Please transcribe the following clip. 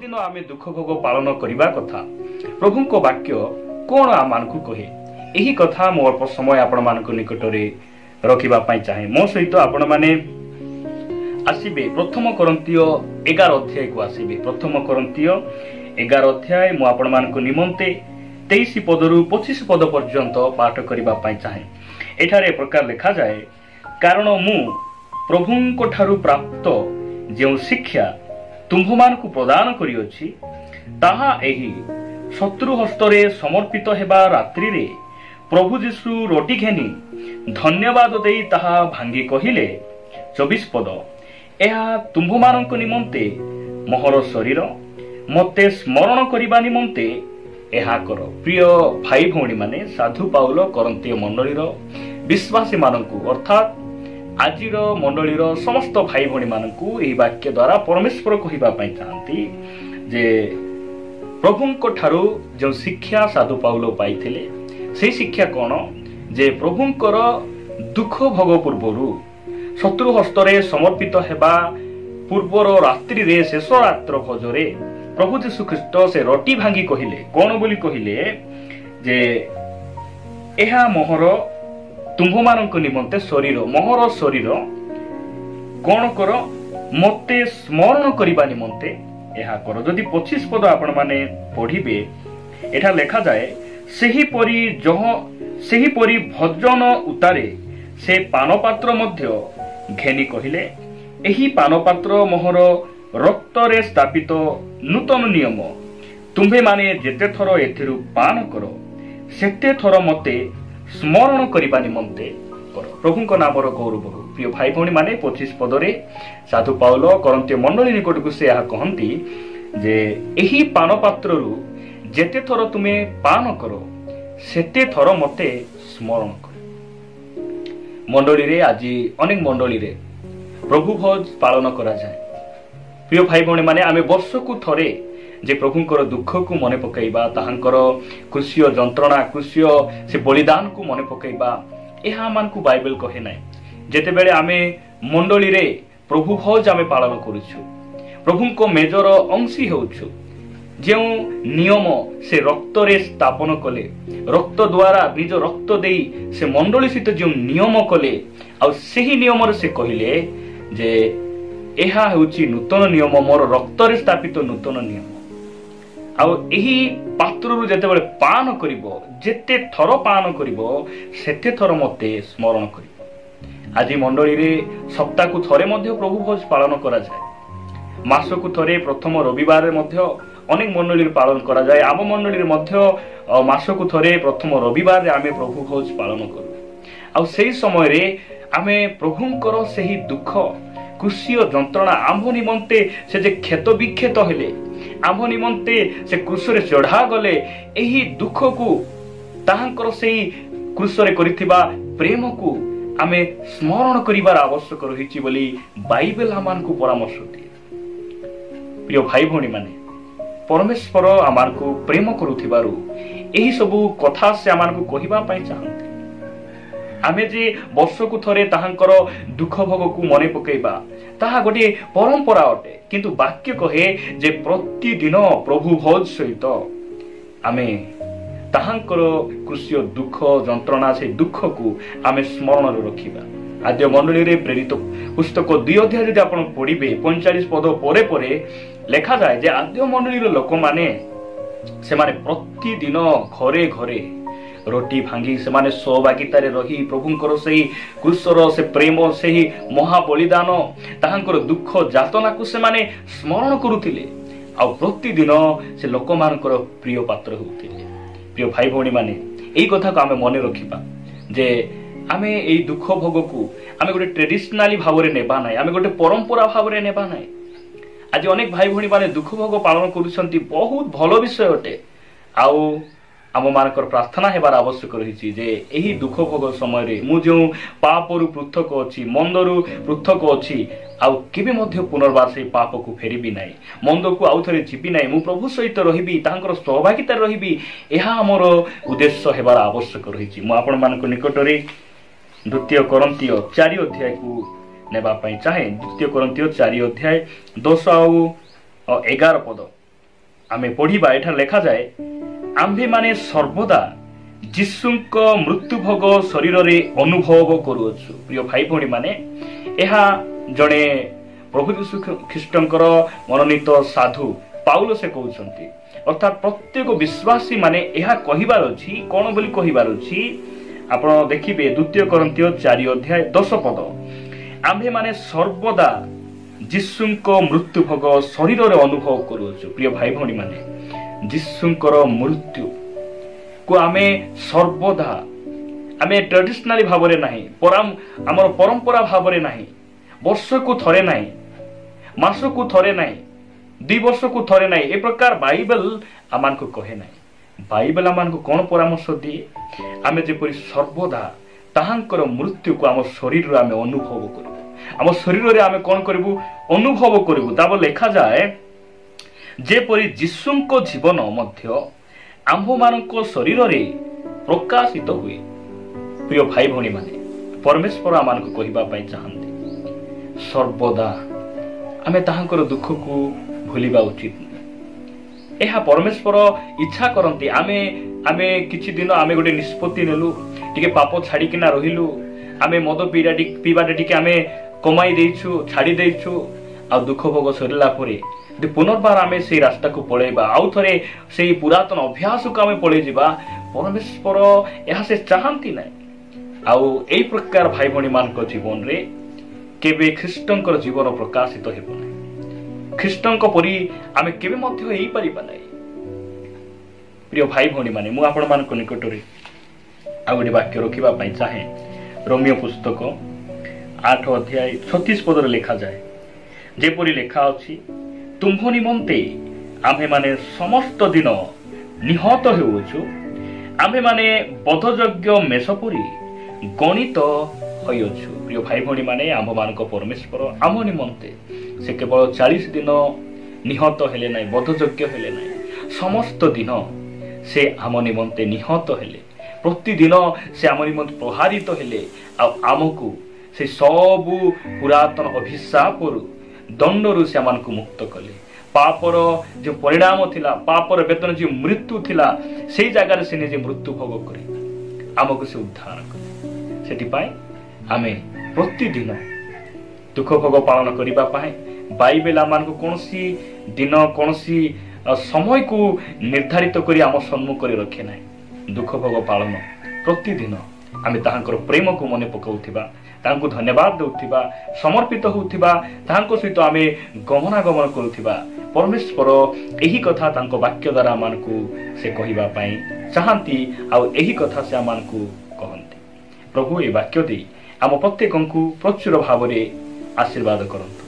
प्रतिदिन आमे दुख भोग पालन करने कथा प्रभु को वाक्य कौन आम को कहे यही कथा मो अल्प समय आपण मान निकट में रखापी चाहे मो सहित आपण मैंने आसबे प्रथम कोरिन्थियो 11 अध्याय को आसबे प्रथम कोरिन्थियो 11 अध्याय मु आपण मान निमंते 23 पदरु 25 पद पर्यंत पाठ करने चाहे एठारे प्रकार लिखा जाए कारण मु प्रभु ठारू प्राप्त जो शिक्षा तुम्भ मान को प्रदान करियोछि ताहा एही शत्रु हस्तरे समर्पित हेबा रात्रि रे प्रभु जीशु रोटी घेनी धन्यवाद देई ताहा भांगी कहिले 24 पद एहा तुम्भ मानक निमंते मोहर शरीर मते स्मरण करिबा निमंते एहा कर प्रिय भाई भौणी माने साधु पाउल करन्तीय मंडलीर विश्वासी मानकु अर्थात आजिर मंडलीर समस्त भाई भौणी मानकु एही वाक्य द्वारा परमेश्वर कहिबा पई चाहंती जे प्रभुंको ठारू जो शिक्षा साधु पाउल पाइथिले से शिक्षा कौन जे प्रभुंकर दुख भोग पूर्वरु शत्रु हस्तरे समर्पित हेबा पूर्वर रात्रि रे शेष रात्र भोजरे प्रभु जीशु ख्रीष्ट से रोटी भांगी कहिले कौन बोली कहिले जे एहा मोहर तुम्भ मानक निमंते शरीर मोहर शरीर कौन कर मते स्मरण करिबा निमंते एहा कर जदि 25 पद आपण माने पढ़िबे एठा लेखा जाए सेही परी भजन उतारे से पानपात्र मध्य घेनी कहिले एही पानपात्र मोहर रक्त रे स्थापित नूतन नियम तुम्भे माने जेते थर एथिरु पान करो सेते थर मते स्मरण करिबा निमंते कर प्रभुଙ୍କ नामर गौरव हो प्रिय भाई भौणी माने 25 पदरे साधु पाउल करन्तीय मंडली निकट को से कहंती जे एही पानपात्ररु जेते थर तुमे पान करो सेते थर मते स्मरण कर मंडली रे आज अनेक मंडली रे प्रभु भोज पालन करा जाए प्रिय भाई भौणी माने आमे वर्ष को थरे जे प्रभुंकर दुख को मने पकाइबा ताहांकर कृष्य जंत्रणा कृष्य से बलिदान को मने पकाइबा एहा मान को बाइबल कहे नाय जेते बेले आमे मंडली रे प्रभु भोज आमे पालन करूछु प्रभुंको मेजर अंशी होछु जो नियम से रक्त रे स्थापन कले रक्त द्वारा निज रक्त देई से मंडली सहित जो नियम कले आ सेही नियम रे से कहिले जे एहा होची नूतन नियम मोर रक्त रे स्थापित नूतन नियम आउ एही पात्ररु जेते बेले पान करिवो जेते थर पान करिवो सेते थर मते स्मरण करिवो आज मंडली रे सप्ताह को थरे मध्य प्रभु भोज पालन करा जाए मास को थरे प्रथम रविवार रे मध्य अनेक मंडली पालन करा जाए आम मंडली रे मध्य मास को थरे प्रथम रविवार रे आमे प्रभु भोज पालन करू आ सेही समय रे आमे प्रभुंकर सेही दुख कृष्य जंत्रणा आम्भ निमंते से जे क्षत विक्षत हेले आम्भ निमंते से क्रूसरे चढ़ा गले एही दुख को ताहांकर सेही क्रूसरे करिथिबा प्रेम को आमे स्मरण करिबार आवश्यक रहिछि बोली बाइबल आमान को परामर्श दिए प्रिय भाई भौणी माने परमेश्वर आमान को प्रेम करुथिबारु एही सबु कथा से आमान को कहिबा पई चाहंती आमे जे वर्ष को थरे ताहांकर दुख भोग को मने पकेइबा ताहा गोटे परंपरा अटे किंतु वाक्य कहे जे प्रतिदिन प्रभु भोज सहित आमे ताहांकर कृष्य दुख जंत्रणा से दुख को आमे स्मरण रे रखिबा आद्य मंडली रे प्रेरित पुस्तक 2 अध्याय जदि आपण पढिबे 45 पद परे परे लेखा जाए जे आद्य मंडली रे लोक माने से माने प्रतिदिन घरे घरे रोटी भांगी से माने सहभागितारे रही प्रभुंकर सेही क्रूसर से प्रेम सेही महाबलिदान ताहांकर दुख जातना को से माने स्मरण करुथिले आ प्रतिदिन से लोक मानकर प्रिय पात्र होउथिले प्रिय भाई भौणी माने एही कथा को आमे मने रखिबा जे आमे एही दुख भोग को आमे गोटे ट्रेडिशनली भावरे नेबा नाय आमे गोटे परंपरा भावरे नेबा नाय आज अनेक भाई भौणी माने दुख भोग पालन करूछंती बहुत भलो विषय अटे आउ आम मानकर प्रार्थना हेबार आवश्यक रही जे एही दुख भोग समय रे मु जो पापरु पृथक अछि मंदरु पृथक अछि आउ केबे मध्य पुनर्बार से पाप को फेरिबी नाही मंद को आउ थरे जीबी नाही मु प्रभु सहित रहिबी तांकर सहभागिता रहिबी एहा हमर उद्देश्य हेबार आवश्यक रही मु आपण मानक निकट रे द्वितीय कोरिन्थियो 4 अध्याय को नेबा पई चाहे द्वितीय कोरिन्थियो 4 अध्याय 10 आउ 11 पद आमे पढ़िबा एठा लेखा जाए आम्भे माने सर्वदा जीशुंक मृत्यु भोग शरीर रे अनुभव करूछु। प्रिय भाई भौणी माने एहा जणे प्रभु यीशु ख्रीष्टंकर मनोनीत साधु पाउल से कहउछंती, अर्थात प्रत्येक विश्वासी माने एहा कहिबार अछि। कोन बोली कहिबार अछि आपण देखिबे 2 कोरिन्थियो 4 अध्याय 10 पद, आम्भे माने सर्वदा जीशुंक मृत्यु भोग शरीर रे अनुभव करूछु। प्रिय भाई भौणी माने जीशुंकर मृत्यु को आमे सर्वदा आमे ट्रेडिशनली भावरे नाही, आमर परंपरा भावरे नाही, वर्ष को थरे नाही, मास को थरे नाही, 2 वर्ष को थरे नाही, ए प्रकार बाइबल आमान को कहे नाही। बाइबल आमान को कोन परामर्श दिए आमे जेपरि सर्वदा ताहांकर मृत्यु को आम शरीर रे आमे अनुभव करू, आम शरीर रे आमे कोन करबू अनुभव करबू। ताब लेखा जाए जेपरि जीशुंक जीवन मध्य आम्भ मानक शरीर रे प्रकाशित हुए। प्रिय भाई भौणी माने परमेश्वर आमान को कहिबा पई चाहंती सर्वदा आमे ताहांकर दुख को भूलिबा उचित। एहा परमेश्वर इच्छा करंती आमे आमे किछि दिन आमे गोटे निष्पत्ति नेलु, टिके पाप छाडी किना रहिलु, आमे मद पीबाटे टिके आमे कमाई देइछु, छाडी देइछु, आ दुख भोग सरिला परे पुनर्बार आमे से रास्ता को पळेबा, आउ थरे से पुरातन अभ्यास को आमे पळे जिबा, परमेश्वर एहा से चाहंती नै। आउ एई प्रकार भाई भौणी मानक जीवन रे केबे ख्रीष्टंकर जीवन प्रकाशित हेबो नै, ख्रीष्टंक परि आमे केबे मध्य हेई परिबा नै। प्रिय भाई भौणी माने मु आपण मानक निकट रे आ गोटे वाक्य रखिबा पई चाहे। रोमियो पुस्तक 8 अध्याय 36 पद रे लिखा जाए, जेपरि लेखा अछि, तुम्भ निमंते आम्भे माने समस्त दिन निहत हेउछु, आम्भे माने बधयोग्य मेषपुरी गणित होइछु। प्रिय भाई भौणी माने आम्भ मानक परमेश्वर आम निमंते से केवल 40 दिन निहत हेले नै, बधयोग्य हेले नै, समस्त दिन से आम निमंते निहत हेले, प्रतिदिन से आम निमंते प्रहारित हेले, आमको से सबु पुरातन अभिशापरु दंडरु से आमको मुक्त कले। पापर जो परिणाम थिला, पापर वेतन जो मृत्यु थिला, से जगह से निजे मृत्यु भोग करे आमको से उद्धार करे। सेति पाए आमे प्रतिदिन दुख भोग पालन करिबा पाए बाइबल आमको कोनसी दिन कोनसी समय को निर्धारित करी आम सम्मुख करे रखे नै। दुख भोग पालन प्रतिदिन आमे ताहांकर प्रेम को मने पकाउथिबा, तांको धन्यवाद देउथिबा, समर्पित होउथिबा, तांको सहित आमे गमनागमन करुथिबा। परमेश्वर एही कथा तांको वाक्य द्वारा आमानकु से कहिबा पई चाहंती, आ एही कथा से आमानकु कहंती। प्रभु ए वाक्य दे आम प्रत्येकंकु प्रचुर भावरे आशीर्वाद करंतु।